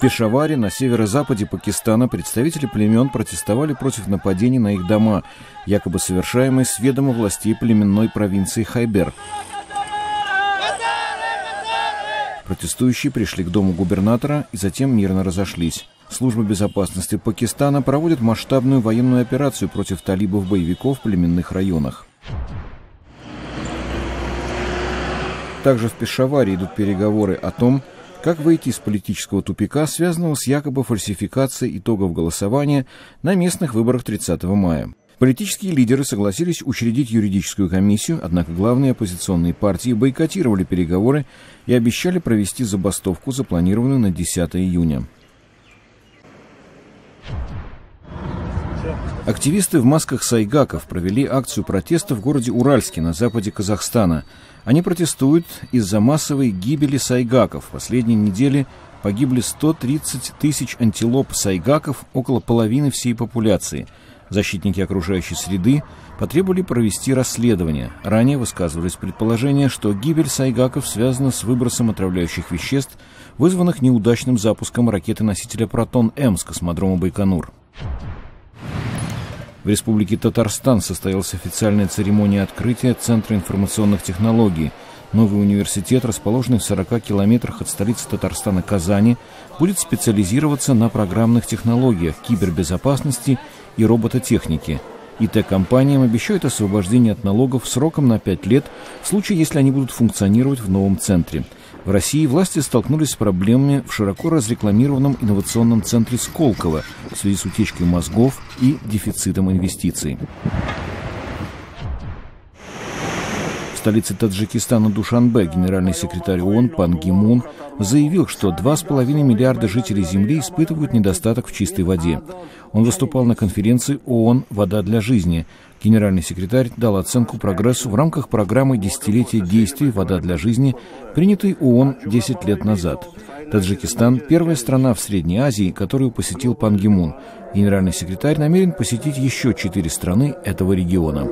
Пешаваре, на северо-западе Пакистана, представители племен протестовали против нападений на их дома, якобы совершаемые с ведома властей племенной провинции Хайбер. Протестующие пришли к дому губернатора и затем мирно разошлись. Служба безопасности Пакистана проводит масштабную военную операцию против талибов-боевиков в племенных районах. Также в Пешаваре идут переговоры о том, как выйти из политического тупика, связанного с якобы фальсификацией итогов голосования на местных выборах 30 мая. Политические лидеры согласились учредить юридическую комиссию, однако главные оппозиционные партии бойкотировали переговоры и обещали провести забастовку, запланированную на 10 июня. Активисты в масках сайгаков провели акцию протеста в городе Уральске на западе Казахстана. Они протестуют из-за массовой гибели сайгаков. В последние недели погибли 130 тысяч антилоп сайгаков, около половины всей популяции. Защитники окружающей среды потребовали провести расследование. Ранее высказывались предположения, что гибель сайгаков связана с выбросом отравляющих веществ, вызванных неудачным запуском ракеты-носителя «Протон-М» с космодрома Байконур. В Республике Татарстан состоялась официальная церемония открытия Центра информационных технологий. Новый университет, расположенный в 40 километрах от столицы Татарстана Казани, будет специализироваться на программных технологиях, кибербезопасности и робототехнике. ИТ-компаниям обещают освобождение от налогов сроком на 5 лет в случае, если они будут функционировать в новом центре. В России власти столкнулись с проблемами в широко разрекламированном инновационном центре Сколково в связи с утечкой мозгов и дефицитом инвестиций. В столице Таджикистана Душанбе генеральный секретарь ООН Пан Ги Мун заявил, что 2,5 миллиарда жителей Земли испытывают недостаток в чистой воде. Он выступал на конференции ООН «Вода для жизни». Генеральный секретарь дал оценку прогрессу в рамках программы «Десятилетие действий. Вода для жизни», принятой ООН 10 лет назад. Таджикистан – первая страна в Средней Азии, которую посетил Пан Ги Мун. Генеральный секретарь намерен посетить еще 4 страны этого региона.